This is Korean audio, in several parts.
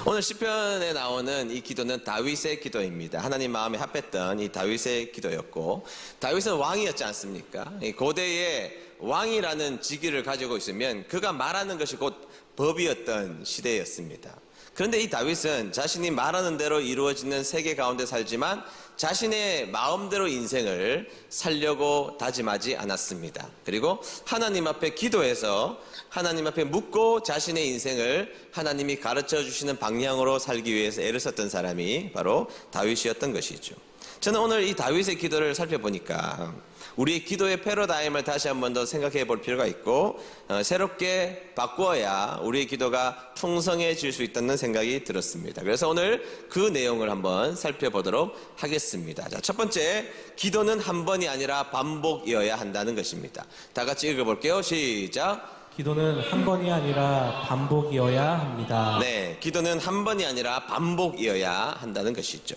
오늘 시편에 나오는 이 기도는 다윗의 기도입니다. 하나님 마음에 합했던 이 다윗의 기도였고, 다윗은 왕이었지 않습니까? 고대의 왕이라는 직위를 가지고 있으면 그가 말하는 것이 곧 법이었던 시대였습니다. 그런데 이 다윗은 자신이 말하는 대로 이루어지는 세계 가운데 살지만 자신의 마음대로 인생을 살려고 다짐하지 않았습니다. 그리고 하나님 앞에 기도해서 하나님 앞에 묻고 자신의 인생을 하나님이 가르쳐 주시는 방향으로 살기 위해서 애를 썼던 사람이 바로 다윗이었던 것이죠. 저는 오늘 이 다윗의 기도를 살펴보니까 우리의 기도의 패러다임을 다시 한 번 더 생각해 볼 필요가 있고, 새롭게 바꾸어야 우리의 기도가 풍성해질 수 있다는 생각이 들었습니다. 그래서 오늘 그 내용을 한번 살펴보도록 하겠습니다. 자, 첫 번째, 기도는 한 번이 아니라 반복이어야 한다는 것입니다. 다 같이 읽어볼게요. 시작. 기도는 한 번이 아니라 반복이어야 합니다. 네, 기도는 한 번이 아니라 반복이어야 한다는 것이죠.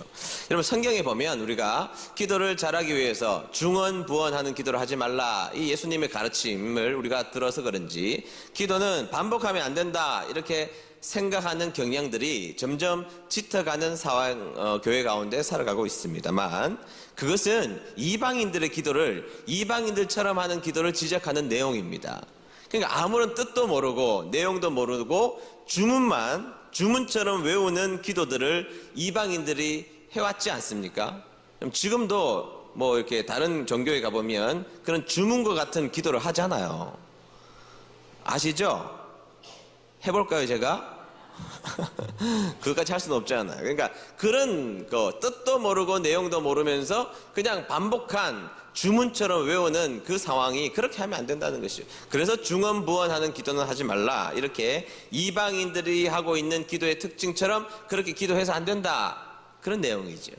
여러분, 성경에 보면 우리가 기도를 잘하기 위해서 중언부언하는 기도를 하지 말라, 이 예수님의 가르침을 우리가 들어서 그런지 기도는 반복하면 안 된다 이렇게 생각하는 경향들이 점점 짙어가는 상황, 교회 가운데 살아가고 있습니다만, 그것은 이방인들의 기도를 이방인들처럼 하는 기도를 지적하는 내용입니다. 그러니까 아무런 뜻도 모르고 내용도 모르고 주문처럼 외우는 기도들을 이방인들이 해왔지 않습니까? 지금도 뭐 이렇게 다른 종교에 가보면 그런 주문과 같은 기도를 하잖아요. 아시죠? 해볼까요, 제가? 그것까지 할 수는 없잖아요. 그러니까 그런 뜻도 모르고 내용도 모르면서 그냥 반복한 주문처럼 외우는 그 상황이, 그렇게 하면 안 된다는 것이죠. 그래서 중언부언하는 기도는 하지 말라, 이렇게 이방인들이 하고 있는 기도의 특징처럼 그렇게 기도해서 안 된다, 그런 내용이죠.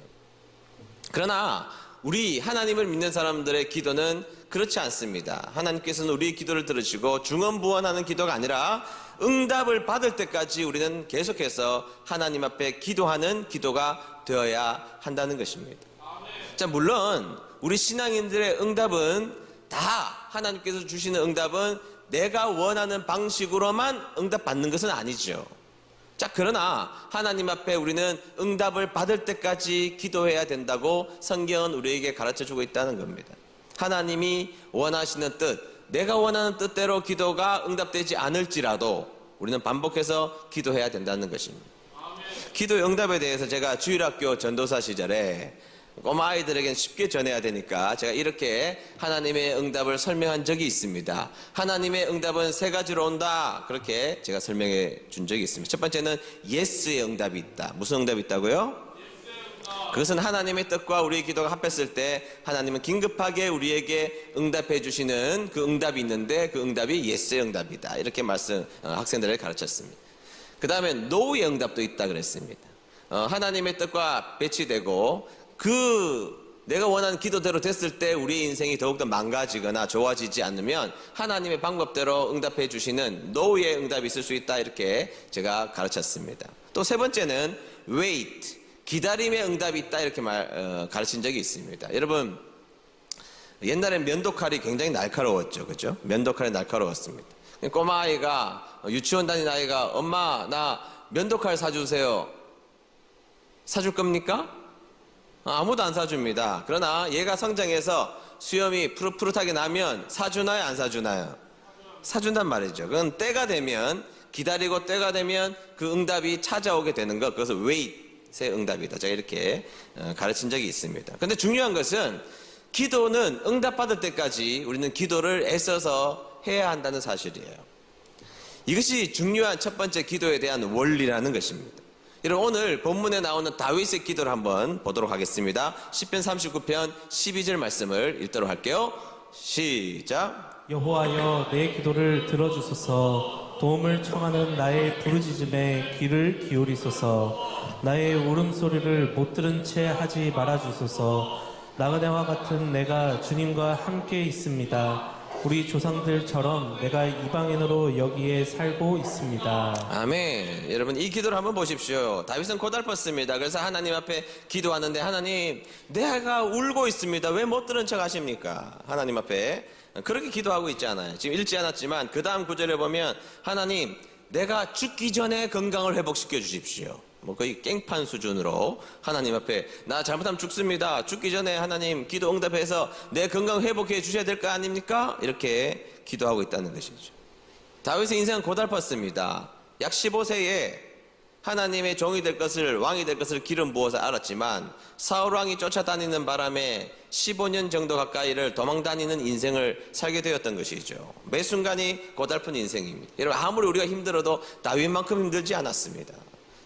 그러나 우리 하나님을 믿는 사람들의 기도는 그렇지 않습니다. 하나님께서는 우리의 기도를 들으시고 중언부언하는 기도가 아니라 응답을 받을 때까지 우리는 계속해서 하나님 앞에 기도하는 기도가 되어야 한다는 것입니다. 자, 물론 우리 신앙인들의 응답은 다, 하나님께서 주시는 응답은 내가 원하는 방식으로만 응답받는 것은 아니죠. 자, 그러나 하나님 앞에 우리는 응답을 받을 때까지 기도해야 된다고 성경은 우리에게 가르쳐주고 있다는 겁니다. 하나님이 원하시는 뜻, 내가 원하는 뜻대로 기도가 응답되지 않을지라도 우리는 반복해서 기도해야 된다는 것입니다. 기도의 응답에 대해서 제가 주일학교 전도사 시절에 꼬마 아이들에게는 쉽게 전해야 되니까 제가 이렇게 하나님의 응답을 설명한 적이 있습니다. 하나님의 응답은 세 가지로 온다, 그렇게 제가 설명해 준 적이 있습니다. 첫 번째는 예스의 응답이 있다. 무슨 응답이 있다고요? 그것은 하나님의 뜻과 우리의 기도가 합했을 때 하나님은 긴급하게 우리에게 응답해 주시는 그 응답이 있는데, 그 응답이 예스의 응답이다, 이렇게 학생들에게 가르쳤습니다. 그 다음에 노의 응답도 있다 그랬습니다. 하나님의 뜻과 배치되고 내가 원하는 기도대로 됐을 때 우리 인생이 더욱더 망가지거나 좋아지지 않으면 하나님의 방법대로 응답해 주시는 노의 응답이 있을 수 있다, 이렇게 제가 가르쳤습니다. 또 세 번째는 wait, 기다림의 응답이 있다, 이렇게 가르친 적이 있습니다. 여러분, 옛날엔 면도칼이 굉장히 날카로웠죠, 그죠? 면도칼이 날카로웠습니다. 꼬마 아이가, 유치원 다니는 아이가, 엄마 나 면도칼 사주세요, 사줄 겁니까? 아무도 안 사줍니다. 그러나 얘가 성장해서 수염이 푸릇푸릇하게 나면 사주나요, 안 사주나요? 사준단 말이죠. 그건 때가 되면, 기다리고 때가 되면 그 응답이 찾아오게 되는 것, 그것을 wait의 응답이다, 제가 이렇게 가르친 적이 있습니다. 근데 중요한 것은 기도는 응답받을 때까지 우리는 기도를 애써서 해야 한다는 사실이에요. 이것이 중요한 첫 번째 기도에 대한 원리라는 것입니다. 여러분, 오늘 본문에 나오는 다윗의 기도를 한번 보도록 하겠습니다. 시편 39편 12절 말씀을 읽도록 할게요. 시작. 여호와여, 내 기도를 들어주소서. 도움을 청하는 나의 부르짖음에 귀를 기울이소서. 나의 울음소리를 못 들은 채 하지 말아주소서. 나그네와 같은 내가 주님과 함께 있습니다. 우리 조상들처럼 내가 이방인으로 여기에 살고 있습니다. 아멘. 여러분, 이 기도를 한번 보십시오. 다윗은 고달팠습니다. 그래서 하나님 앞에 기도하는데, 하나님, 내가 울고 있습니다, 왜 못 들은 척 하십니까? 하나님 앞에 그렇게 기도하고 있지 않아요. 지금 읽지 않았지만 그 다음 구절에 보면, 하나님, 내가 죽기 전에 건강을 회복시켜 주십시오. 뭐 거의 깽판 수준으로 하나님 앞에 나 잘못하면 죽습니다. 죽기 전에 하나님 기도 응답해서 내 건강 회복해 주셔야 될 거 아닙니까? 이렇게 기도하고 있다는 것이죠. 다윗의 인생은 고달팠습니다. 약 15세에 하나님의 종이 될 것을, 왕이 될 것을 기름 부어서 알았지만 사울 왕이 쫓아다니는 바람에 15년 정도 가까이를 도망다니는 인생을 살게 되었던 것이죠. 매 순간이 고달픈 인생입니다. 여러분, 아무리 우리가 힘들어도 다윗만큼 힘들지 않았습니다.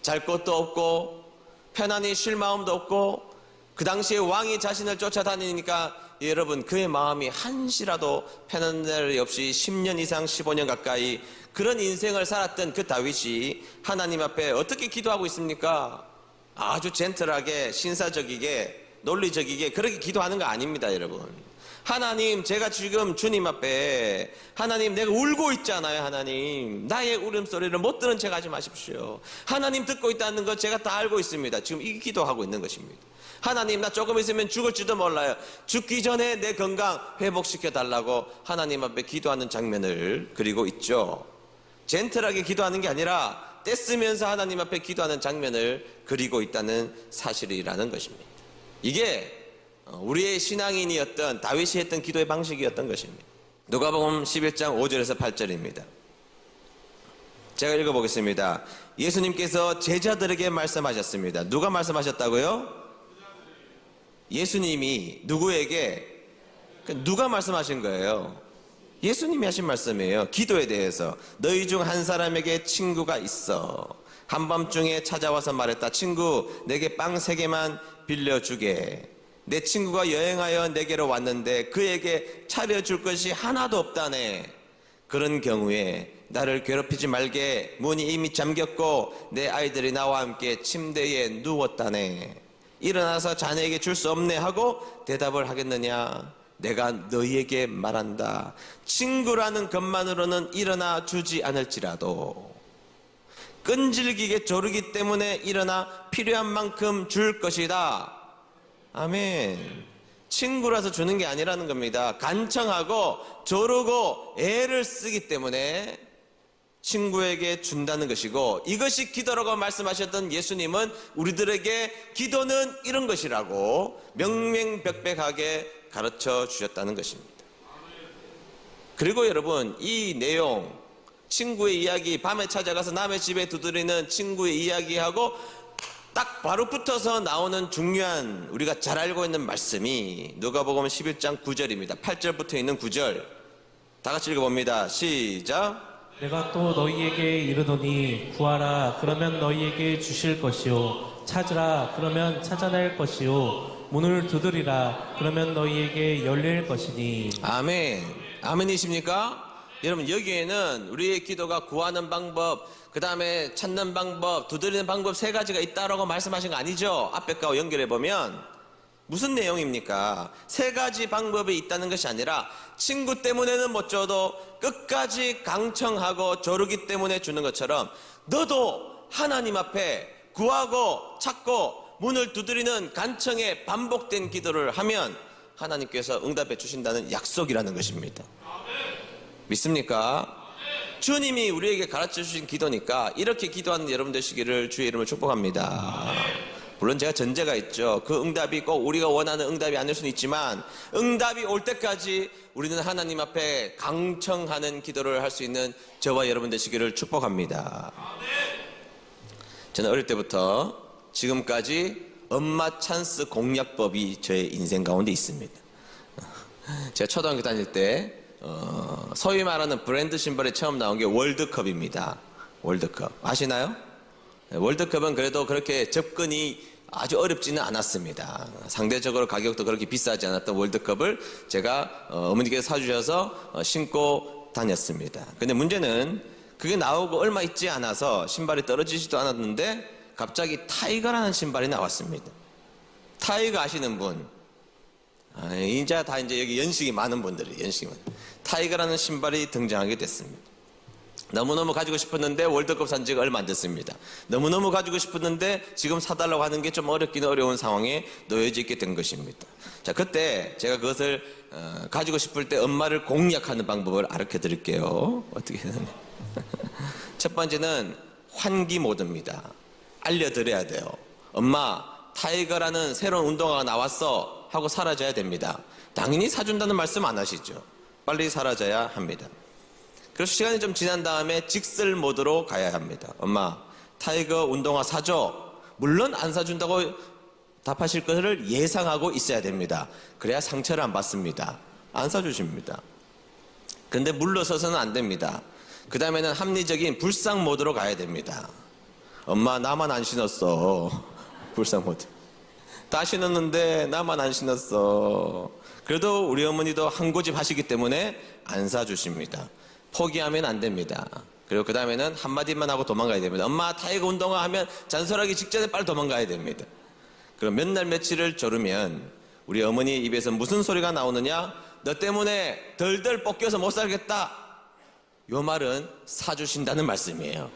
잘 것도 없고 편안히 쉴 마음도 없고 그 당시에 왕이 자신을 쫓아다니니까 여러분, 그의 마음이 한시라도 편한 날이 없이 10년 이상 15년 가까이 그런 인생을 살았던 그 다윗이 하나님 앞에 어떻게 기도하고 있습니까? 아주 젠틀하게, 신사적이게, 논리적이게 그렇게 기도하는 거 아닙니다, 여러분. 하나님, 제가 지금 주님 앞에, 하나님, 내가 울고 있잖아요. 하나님, 나의 울음소리를 못 들은 척 하지 마십시오. 하나님, 듣고 있다는 거 제가 다 알고 있습니다. 지금 이 기도하고 있는 것입니다. 하나님, 나 조금 있으면 죽을지도 몰라요. 죽기 전에 내 건강 회복시켜 달라고 하나님 앞에 기도하는 장면을 그리고 있죠. 젠틀하게 기도하는 게 아니라 떼쓰면서 하나님 앞에 기도하는 장면을 그리고 있다는 사실이라는 것입니다. 이게 우리의 신앙인이었던 다윗이 했던 기도의 방식이었던 것입니다. 누가복음 11장 5절에서 8절입니다. 제가 읽어보겠습니다. 예수님께서 제자들에게 말씀하셨습니다. 누가 말씀하셨다고요? 예수님이 누구에게? 누가 말씀하신 거예요? 예수님이 하신 말씀이에요. 기도에 대해서. 너희 중 한 사람에게 친구가 있어. 한밤중에 찾아와서 말했다. 친구, 내게 빵 3개만 빌려주게. 내 친구가 여행하여 내게로 왔는데 그에게 차려줄 것이 하나도 없다네. 그런 경우에 나를 괴롭히지 말게. 문이 이미 잠겼고 내 아이들이 나와 함께 침대에 누웠다네. 일어나서 자네에게 줄 수 없네 하고 대답을 하겠느냐? 내가 너희에게 말한다. 친구라는 것만으로는 일어나 주지 않을지라도 끈질기게 조르기 때문에 일어나 필요한 만큼 줄 것이다. 아멘. 친구라서 주는 게 아니라는 겁니다. 간청하고 조르고 애를 쓰기 때문에 친구에게 준다는 것이고, 이것이 기도라고 말씀하셨던 예수님은 우리들에게 기도는 이런 것이라고 명명백백하게 가르쳐 주셨다는 것입니다. 그리고 여러분, 이 내용, 친구의 이야기, 밤에 찾아가서 남의 집에 두드리는 친구의 이야기하고 딱 바로 붙어서 나오는 중요한, 우리가 잘 알고 있는 말씀이 누가복음 11장 9절입니다. 8절부터 있는 9절 다 같이 읽어봅니다. 시작. 내가 또 너희에게 이르노니 구하라 그러면 너희에게 주실 것이요 찾으라 그러면 찾아낼 것이요 문을 두드리라 그러면 너희에게 열릴 것이니. 아멘. 아멘이십니까? 여러분, 여기에는 우리의 기도가 구하는 방법, 그 다음에 찾는 방법, 두드리는 방법 3가지가 있다라고 말씀하신 거 아니죠? 앞에 거와 연결해보면 무슨 내용입니까? 3가지 방법이 있다는 것이 아니라 친구 때문에는 못 줘도 끝까지 강청하고 조르기 때문에 주는 것처럼 너도 하나님 앞에 구하고 찾고 문을 두드리는 간청에 반복된 기도를 하면 하나님께서 응답해 주신다는 약속이라는 것입니다. 믿습니까? 주님이 우리에게 가르쳐 주신 기도니까 이렇게 기도하는 여러분 되시기를 주의 이름으로 축복합니다. 물론 제가 전제가 있죠. 그 응답이 꼭 우리가 원하는 응답이 아닐 수는 있지만 응답이 올 때까지 우리는 하나님 앞에 강청하는 기도를 할 수 있는 저와 여러분 되시기를 축복합니다. 저는 어릴 때부터 지금까지 엄마 찬스 공략법이 저의 인생 가운데 있습니다. 제가 초등학교 다닐 때 소위 말하는 브랜드 신발이 처음 나온 게 월드컵입니다. 월드컵 아시나요? 월드컵은 그래도 그렇게 접근이 아주 어렵지는 않았습니다. 상대적으로 가격도 그렇게 비싸지 않았던 월드컵을 제가 어머니께서 사주셔서 신고 다녔습니다. 근데 문제는 그게 나오고 얼마 있지 않아서 신발이 떨어지지도 않았는데 갑자기 타이거라는 신발이 나왔습니다. 타이거 아시는 분? 이제 다 이제 여기 연식이 많은 분들이 연식이 많은. 타이거라는 신발이 등장하게 됐습니다. 너무너무 가지고 싶었는데 월드컵 산 지가 얼마 안 됐습니다. 너무너무 가지고 싶었는데 지금 사달라고 하는 게 좀 어렵긴 어려운 상황에 놓여져 있게 된 것입니다. 자, 그때 제가 그것을 가지고 싶을 때 엄마를 공략하는 방법을 알려 드릴게요. 어떻게 하냐. 첫 번째는 환기 모드입니다. 알려드려야 돼요. 엄마, 타이거라는 새로운 운동화가 나왔어 하고 사라져야 됩니다. 당연히 사준다는 말씀 안 하시죠. 빨리 사라져야 합니다. 그래서 시간이 좀 지난 다음에 직설 모드로 가야 합니다. 엄마, 타이거 운동화 사줘. 물론 안 사준다고 답하실 것을 예상하고 있어야 됩니다. 그래야 상처를 안 받습니다. 안 사주십니다. 근데 물러서서는 안 됩니다. 그 다음에는 합리적인 불상 모드로 가야 됩니다. 엄마, 나만 안 신었어. 불상 모드. 다 신었는데 나만 안 신었어. 그래도 우리 어머니도 한 고집 하시기 때문에 안 사주십니다. 포기하면 안 됩니다. 그리고 그 다음에는 한마디만 하고 도망가야 됩니다. 엄마, 타이거 운동화 하면 잔소리하기 직전에 빨리 도망가야 됩니다. 그럼 몇 날 며칠을 조르면 우리 어머니 입에서 무슨 소리가 나오느냐? 너 때문에 덜덜 볶여서 못 살겠다. 요 말은 사주신다는 말씀이에요.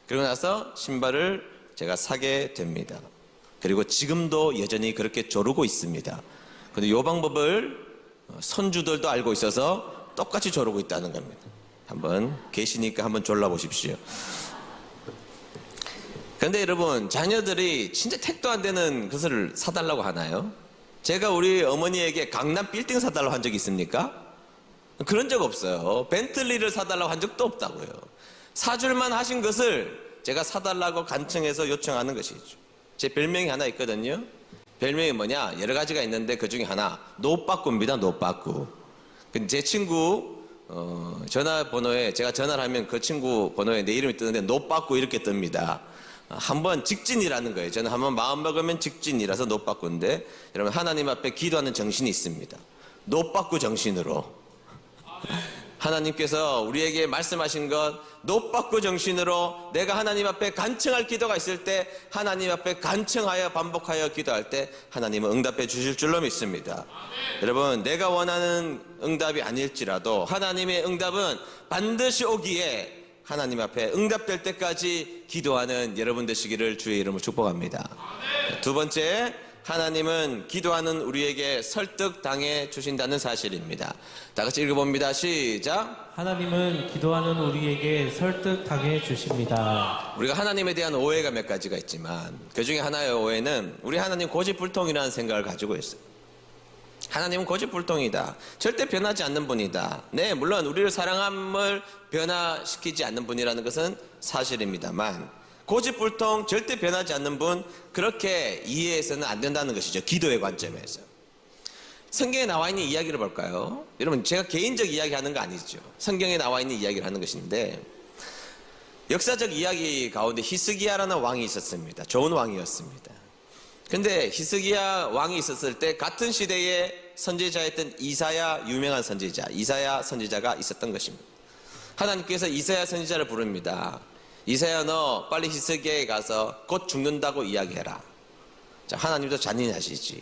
그러고 나서 신발을 제가 사게 됩니다. 그리고 지금도 여전히 그렇게 조르고 있습니다. 근데 요 방법을 손주들도 알고 있어서 똑같이 조르고 있다는 겁니다. 한번 계시니까 한번 졸라보십시오. 그런데 여러분, 자녀들이 진짜 택도 안 되는 것을 사달라고 하나요? 제가 우리 어머니에게 강남 빌딩 사달라고 한 적이 있습니까? 그런 적 없어요. 벤틀리를 사달라고 한 적도 없다고요. 사줄만 하신 것을 제가 사달라고 간청해서 요청하는 것이죠. 제 별명이 하나 있거든요. 별명이 뭐냐? 여러 가지가 있는데 그 중에 하나, 노빠꾸입니다. 노빠꾸. 제 친구 전화번호에, 제가 전화를 하면 그 친구 번호에 내 이름이 뜨는데 노빠꾸 이렇게 뜹니다. 한번 직진이라는 거예요. 저는 한번 마음먹으면 직진이라서 노빠꾸인데, 여러분, 하나님 앞에 기도하는 정신이 있습니다. 노빠꾸 정신으로 하나님께서 우리에게 말씀하신 것, 노빠꾸 정신으로 내가 하나님 앞에 간청할 기도가 있을 때, 하나님 앞에 간청하여 반복하여 기도할 때 하나님은 응답해 주실 줄로 믿습니다. 여러분, 내가 원하는 응답이 아닐지라도 하나님의 응답은 반드시 오기에 하나님 앞에 응답될 때까지 기도하는 여러분 되시기를 주의 이름으로 축복합니다. 두 번째, 하나님은 기도하는 우리에게 설득당해 주신다는 사실입니다. 다 같이 읽어봅니다. 시작. 하나님은 기도하는 우리에게 설득당해 주십니다. 우리가 하나님에 대한 오해가 몇 가지가 있지만 그 중에 하나의 오해는 우리 하나님 고집불통이라는 생각을 가지고 있어요. 하나님은 고집불통이다. 절대 변하지 않는 분이다. 네, 물론 우리를 사랑함을 변화시키지 않는 분이라는 것은 사실입니다만, 고집불통, 절대 변하지 않는 분, 그렇게 이해해서는 안 된다는 것이죠. 기도의 관점에서. 성경에 나와 있는 이야기를 볼까요? 여러분, 제가 개인적 이야기 하는 거 아니죠. 성경에 나와 있는 이야기를 하는 것인데, 역사적 이야기 가운데 히스기야라는 왕이 있었습니다. 좋은 왕이었습니다. 근데 히스기야 왕이 있었을 때 같은 시대에 선지자였던 이사야, 유명한 선지자, 이사야 선지자가 있었던 것입니다. 하나님께서 이사야 선지자를 부릅니다. 이사야, 너 빨리 히스기야에 가서 곧 죽는다고 이야기해라. 자, 하나님도 잔인하시지.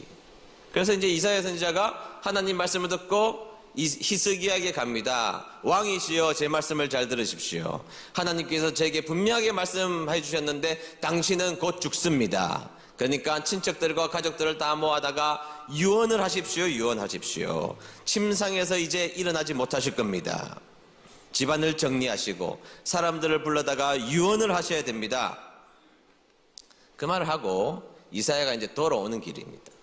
그래서 이제 이사야 선지자가 하나님 말씀을 듣고 히스기야에게 갑니다. 왕이시여, 제 말씀을 잘 들으십시오. 하나님께서 제게 분명하게 말씀해 주셨는데 당신은 곧 죽습니다. 그러니까 친척들과 가족들을 다 모아다가 유언을 하십시오. 유언하십시오. 침상에서 이제 일어나지 못하실 겁니다. 집안을 정리하시고 사람들을 불러다가 유언을 하셔야 됩니다. 그 말을 하고 이사야가 이제 돌아오는 길입니다.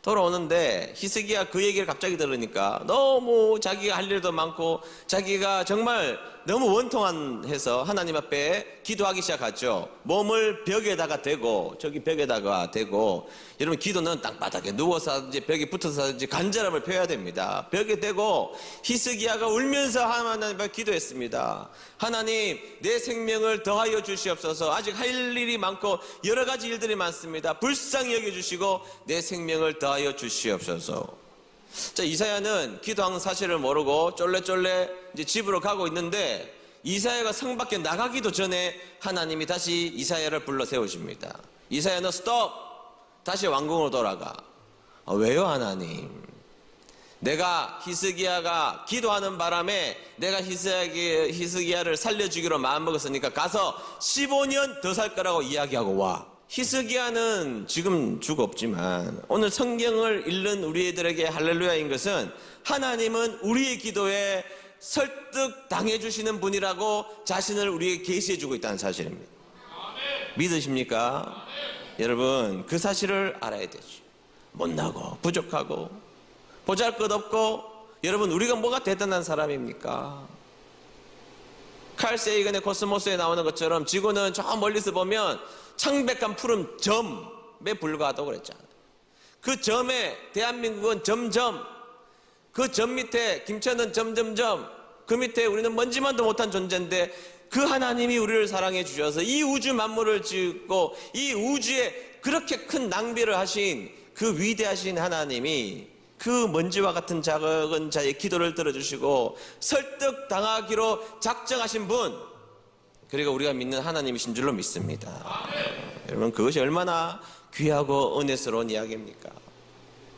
돌아오는데 히스기야 그 얘기를 갑자기 들으니까 너무 자기가 할 일도 많고 자기가 정말 너무 원통해서 하나님 앞에 기도하기 시작하죠. 몸을 벽에다가 대고, 저기 벽에다가 대고, 여러분, 기도는 땅바닥에 누워서 이제 벽에 붙어서 이제 간절함을 표해야 됩니다. 벽에 대고 히스기야가 울면서 하나님 앞에 기도했습니다. 하나님, 내 생명을 더하여 주시옵소서. 아직 할 일이 많고 여러 가지 일들이 많습니다. 불쌍히 여겨주시고 내 생명을 더하여 주시옵소서. 자, 이사야는 기도하는 사실을 모르고 쫄래쫄래 이제 집으로 가고 있는데, 이사야가 성 밖에 나가기도 전에 하나님이 다시 이사야를 불러 세우십니다. 이사야, 너 스톱! 다시 왕궁으로 돌아가. 왜요, 하나님? 내가 히스기야가 기도하는 바람에 내가 히스기야를 살려주기로 마음먹었으니까 가서 15년 더 살 거라고 이야기하고 와. 히스기야는 지금 죽어 없지만 오늘 성경을 읽는 우리들에게 할렐루야인 것은, 하나님은 우리의 기도에 설득 당해주시는 분이라고 자신을 우리에게 계시해주고 있다는 사실입니다. 믿으십니까? 여러분, 그 사실을 알아야 되죠. 못나고 부족하고 보잘것없고, 여러분, 우리가 뭐가 대단한 사람입니까? 칼 세이건의 코스모스에 나오는 것처럼 지구는 저 멀리서 보면 창백한 푸른 점에 불과하다고 그랬잖아요. 그 점에 대한민국은 점점, 그 점 밑에 김천은 점점점, 그 밑에 우리는 먼지만도 못한 존재인데, 그 하나님이 우리를 사랑해 주셔서 이 우주 만물을 짓고 이 우주에 그렇게 큰 낭비를 하신 그 위대하신 하나님이 그 먼지와 같은 작은 자의 기도를 들어주시고 설득당하기로 작정하신 분, 그리고 우리가 믿는 하나님이신 줄로 믿습니다. 여러분, 그것이 얼마나 귀하고 은혜스러운 이야기입니까?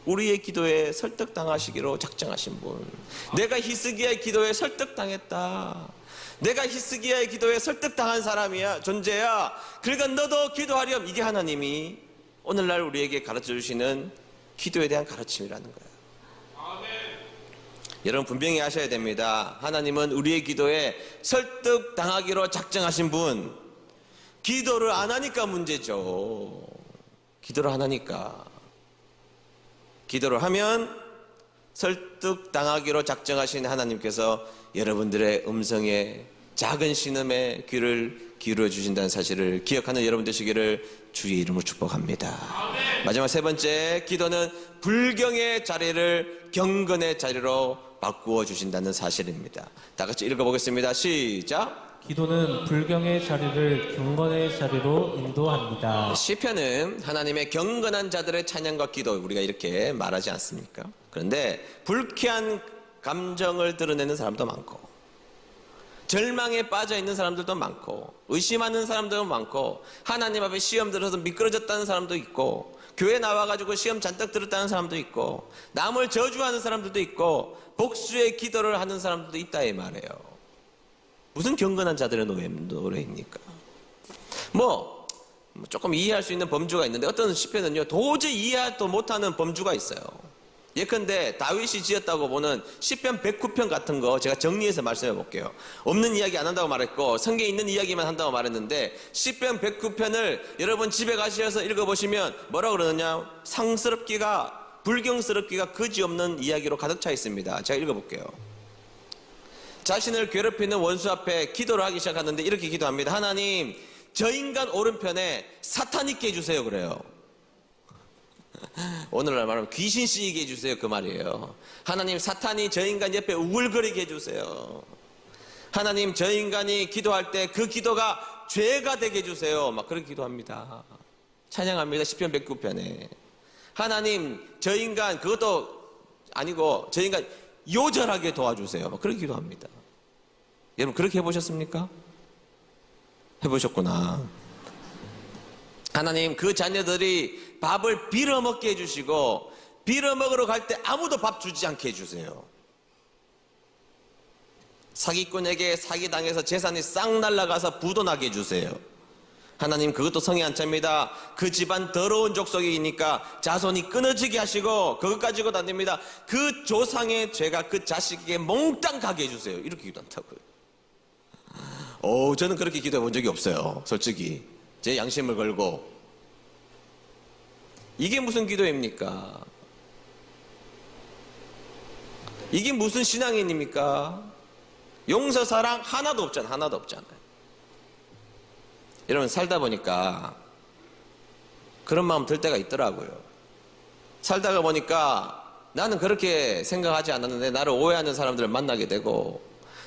우리의 기도에 설득당하시기로 작정하신 분. 내가 히스기야의 기도에 설득당했다. 내가 히스기야의 기도에 설득당한 사람이야, 존재야. 그러니까 너도 기도하렴. 이게 하나님이 오늘날 우리에게 가르쳐 주시는 기도에 대한 가르침이라는 거예요. 여러분, 분명히 아셔야 됩니다. 하나님은 우리의 기도에 설득당하기로 작정하신 분. 기도를 안 하니까 문제죠. 기도를 안 하니까. 기도를 하면 설득당하기로 작정하신 하나님께서 여러분들의 음성에, 작은 신음에 귀를 기울여 주신다는 사실을 기억하는 여러분 되시기를 주의 이름으로 축복합니다. 마지막 세 번째, 기도는 불경의 자리를 경건의 자리로 바꾸어 주신다는 사실입니다. 다 같이 읽어보겠습니다. 시작. 기도는 불경의 자리를 경건의 자리로 인도합니다. 시편은 하나님의 경건한 자들의 찬양과 기도, 우리가 이렇게 말하지 않습니까? 그런데 불쾌한 감정을 드러내는 사람도 많고, 절망에 빠져 있는 사람들도 많고, 의심하는 사람들도 많고, 하나님 앞에 시험 들어서 미끄러졌다는 사람도 있고, 교회 나와가지고 시험 잔뜩 들었다는 사람도 있고, 남을 저주하는 사람들도 있고, 복수의 기도를 하는 사람들도 있다 이 말이에요. 무슨 경건한 자들의 노래입니까? 조금 이해할 수 있는 범주가 있는데, 어떤 시편은요 도저히 이해도 못하는 범주가 있어요. 예컨대 다윗이 지었다고 보는 시편 109편 같은 거 제가 정리해서 말씀해 볼게요. 없는 이야기 안 한다고 말했고 성경에 있는 이야기만 한다고 말했는데, 시편 109편을 여러분 집에 가셔서 읽어보시면 뭐라고 그러느냐, 상스럽기가, 불경스럽기가 그지없는 이야기로 가득 차 있습니다. 제가 읽어볼게요. 자신을 괴롭히는 원수 앞에 기도를 하기 시작하는데 이렇게 기도합니다. 하나님, 저 인간 오른편에 사탄 있게 해주세요. 그래요. 오늘날 말하면 귀신 씌이게 해주세요, 그 말이에요. 하나님, 사탄이 저 인간 옆에 우글거리게 해주세요. 하나님, 저 인간이 기도할 때 그 기도가 죄가 되게 해주세요. 막 그렇게 기도합니다. 찬양합니다. 시편 109편에 하나님, 저 인간, 그것도 아니고 저 인간 요절하게 도와주세요. 막 그렇게 기도합니다. 여러분, 그렇게 해보셨습니까? 해보셨구나. 하나님, 그 자녀들이 밥을 빌어먹게 해주시고, 빌어먹으러 갈 때 아무도 밥 주지 않게 해주세요. 사기꾼에게 사기당해서 재산이 싹 날아가서 부도 나게 해주세요. 하나님, 그것도 성의 안 찹니다. 그 집안 더러운 족속이니까 자손이 끊어지게 하시고, 그것 가지고도 안 됩니다. 그 조상의 죄가 그 자식에게 몽땅 가게 해주세요. 이렇게 기도한다고요. 저는 그렇게 기도해 본 적이 없어요. 솔직히 제 양심을 걸고. 이게 무슨 기도입니까? 이게 무슨 신앙인입니까? 용서, 사랑 하나도 없잖아요. 하나도 없잖아요. 여러분, 살다 보니까 그런 마음 들 때가 있더라고요. 살다가 보니까 나는 그렇게 생각하지 않았는데 나를 오해하는 사람들을 만나게 되고,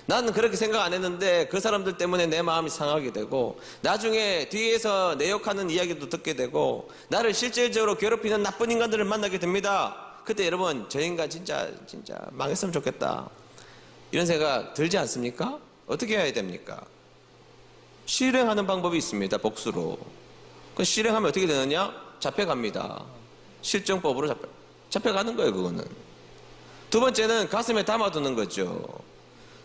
나는 그렇게 생각 안 했는데 그 사람들 때문에 내 마음이 상하게 되고, 나중에 뒤에서 내 욕하는 이야기도 듣게 되고, 나를 실질적으로 괴롭히는 나쁜 인간들을 만나게 됩니다. 그때 여러분, 저 인간 진짜 망했으면 좋겠다, 이런 생각 들지 않습니까? 어떻게 해야 됩니까? 실행하는 방법이 있습니다. 복수로. 그 실행하면 어떻게 되느냐? 잡혀갑니다. 실정법으로 잡혀가는 거예요. 그거는. 두 번째는 가슴에 담아두는 거죠.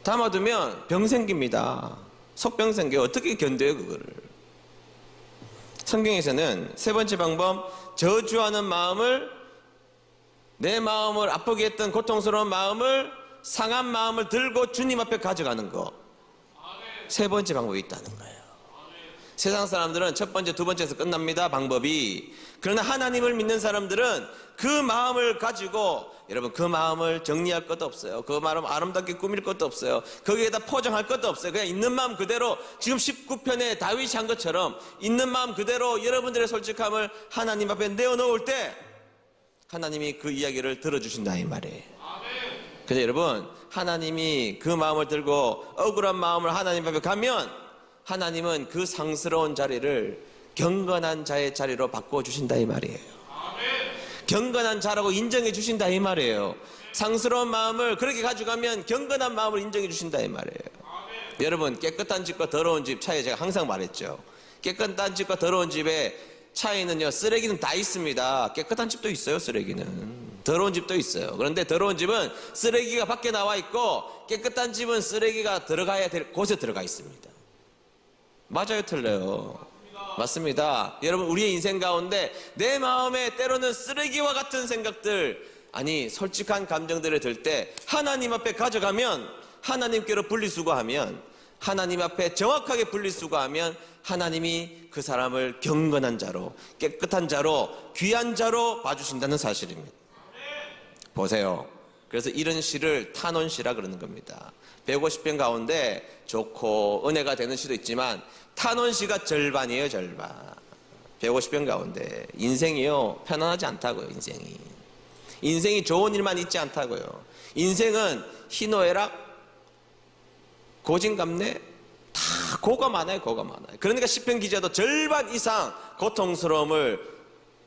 담아두면 병 생깁니다. 속병 생겨요. 어떻게 견뎌요, 그거를? 성경에서는 세 번째 방법, 저주하는 마음을, 내 마음을 아프게 했던 고통스러운 마음을 상한 마음을 들고 주님 앞에 가져가는 거. 세 번째 방법이 있다는 거예요. 세상 사람들은 첫 번째, 두 번째에서 끝납니다, 방법이. 그러나 하나님을 믿는 사람들은 그 마음을 가지고, 여러분, 그 마음을 정리할 것도 없어요. 그 마음을 아름답게 꾸밀 것도 없어요. 거기에다 포장할 것도 없어요. 그냥 있는 마음 그대로, 지금 19편에 다윗이 한 것처럼 있는 마음 그대로 여러분들의 솔직함을 하나님 앞에 내어놓을 때 하나님이 그 이야기를 들어주신다 이 말이에요. 근데 여러분, 하나님이 그 마음을 들고 억울한 마음을 하나님 앞에 가면 하나님은 그 상스러운 자리를 경건한 자의 자리로 바꿔주신다 이 말이에요. 경건한 자라고 인정해 주신다 이 말이에요. 상스러운 마음을 그렇게 가져가면 경건한 마음을 인정해 주신다 이 말이에요. 여러분, 깨끗한 집과 더러운 집 차이 제가 항상 말했죠. 깨끗한 집과 더러운 집의 차이는요, 쓰레기는 다 있습니다. 깨끗한 집도 있어요, 쓰레기는. 더러운 집도 있어요. 그런데 더러운 집은 쓰레기가 밖에 나와 있고 깨끗한 집은 쓰레기가 들어가야 될 곳에 들어가 있습니다. 맞아요, 틀려요? 맞습니다. 여러분, 우리의 인생 가운데 내 마음에 때로는 쓰레기와 같은 생각들, 아니 솔직한 감정들을 들 때 하나님 앞에 가져가면, 하나님께로 분리수거하면, 하나님 앞에 정확하게 분리수거하면 하나님이 그 사람을 경건한 자로, 깨끗한 자로, 귀한 자로 봐주신다는 사실입니다. 보세요. 그래서 이런 시를 탄원시라 그러는 겁니다. 150편 가운데 좋고 은혜가 되는 시도 있지만 탄원시가 절반이에요, 절반. 150편 가운데 인생이요, 편안하지 않다고요. 인생이 좋은 일만 있지 않다고요. 인생은 희노애락, 고진감래, 다 고가 많아요, 고가 많아요. 그러니까 시편 기자도 절반 이상 고통스러움을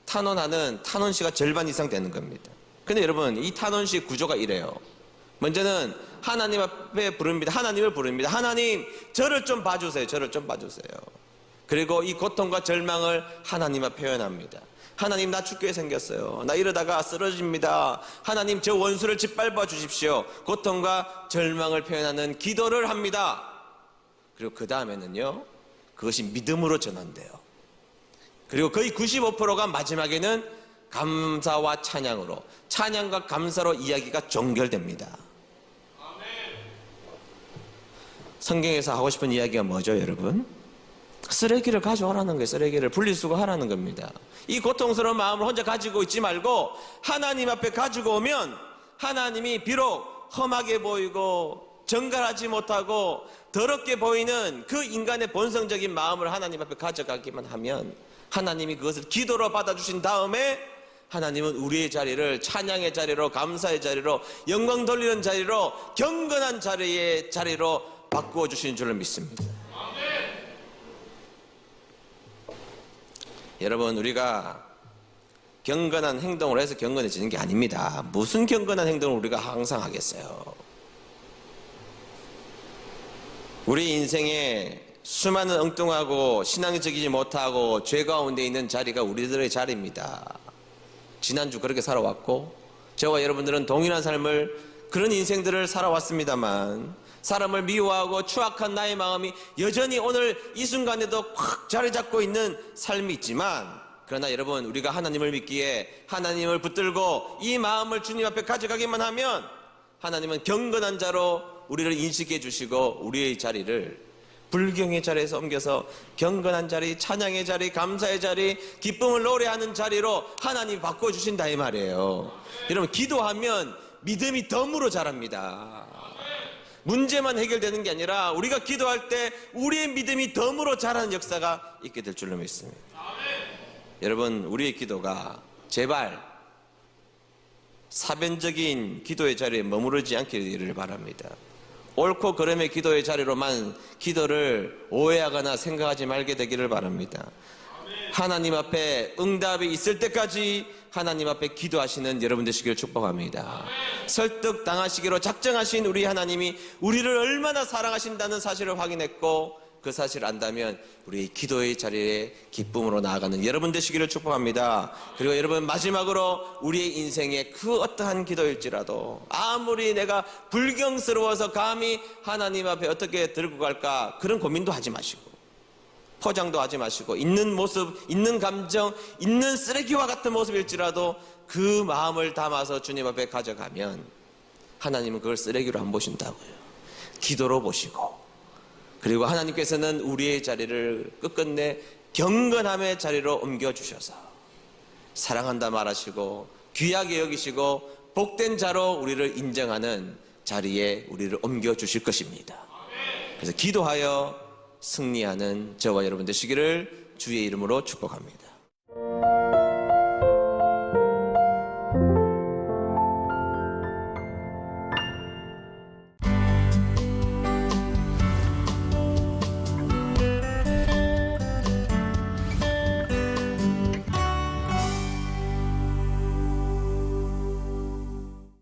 탄원하는 탄원시가 절반 이상 되는 겁니다. 근데 여러분, 이 탄원시 구조가 이래요. 먼저는 하나님 앞에 부릅니다. 하나님을 부릅니다. 하나님, 저를 좀 봐주세요. 저를 좀 봐주세요. 그리고 이 고통과 절망을 하나님 앞에 표현합니다. 하나님, 나 죽게 생겼어요. 나 이러다가 쓰러집니다. 하나님, 저 원수를 짓밟아 주십시오. 고통과 절망을 표현하는 기도를 합니다. 그리고 그 다음에는요, 그것이 믿음으로 전환돼요. 그리고 거의 95%가 마지막에는 감사와 찬양으로, 찬양과 감사로 이야기가 종결됩니다. 성경에서 하고 싶은 이야기가 뭐죠, 여러분? 쓰레기를 가져오라는 거예요. 쓰레기를 분리수거하라는 겁니다. 이 고통스러운 마음을 혼자 가지고 있지 말고 하나님 앞에 가지고 오면 하나님이 비록 험하게 보이고 정갈하지 못하고 더럽게 보이는 그 인간의 본성적인 마음을 하나님 앞에 가져가기만 하면 하나님이 그것을 기도로 받아주신 다음에 하나님은 우리의 자리를 찬양의 자리로, 감사의 자리로, 영광 돌리는 자리로, 경건한 자리로 바꾸어 주시는 줄로 믿습니다. 여러분, 우리가 경건한 행동을 해서 경건해지는 게 아닙니다. 무슨 경건한 행동을 우리가 항상 하겠어요? 우리 인생에 수많은 엉뚱하고 신앙적이지 못하고 죄 가운데 있는 자리가 우리들의 자리입니다. 지난주 그렇게 살아왔고 저와 여러분들은 동일한 삶을, 그런 인생들을 살아왔습니다만 사람을 미워하고 추악한 나의 마음이 여전히 오늘 이 순간에도 꽉 자리 잡고 있는 삶이 있지만, 그러나 여러분, 우리가 하나님을 믿기에 하나님을 붙들고 이 마음을 주님 앞에 가져가기만 하면 하나님은 경건한 자로 우리를 인식해 주시고 우리의 자리를 불경의 자리에서 옮겨서 경건한 자리, 찬양의 자리, 감사의 자리, 기쁨을 노래하는 자리로 하나님이 바꿔주신다 이 말이에요. 여러분, 기도하면 믿음이 덤으로 자랍니다. 문제만 해결되는 게 아니라 우리가 기도할 때 우리의 믿음이 덤으로 자라는 역사가 있게 될 줄로 믿습니다. 여러분, 우리의 기도가 제발 사변적인 기도의 자리에 머무르지 않기를 바랍니다. 옳고 그름의 기도의 자리로만 기도를 오해하거나 생각하지 말게 되기를 바랍니다. 하나님 앞에 응답이 있을 때까지 하나님 앞에 기도하시는 여러분 되시기를 축복합니다. 설득당하시기로 작정하신 우리 하나님이 우리를 얼마나 사랑하신다는 사실을 확인했고, 그 사실을 안다면 우리 기도의 자리에 기쁨으로 나아가는 여러분 되시기를 축복합니다. 그리고 여러분, 마지막으로 우리의 인생의 그 어떠한 기도일지라도 아무리 내가 불경스러워서 감히 하나님 앞에 어떻게 들고 갈까, 그런 고민도 하지 마시고 포장도 하지 마시고, 있는 모습, 있는 감정, 있는 쓰레기와 같은 모습일지라도 그 마음을 담아서 주님 앞에 가져가면 하나님은 그걸 쓰레기로 안 보신다고요. 기도로 보시고, 그리고 하나님께서는 우리의 자리를 끝끝내 경건함의 자리로 옮겨주셔서 사랑한다 말하시고 귀하게 여기시고 복된 자로 우리를 인정하는 자리에 우리를 옮겨주실 것입니다. 그래서 기도하여 승리하는 저와 여러분 되시기를 주의 이름으로 축복합니다.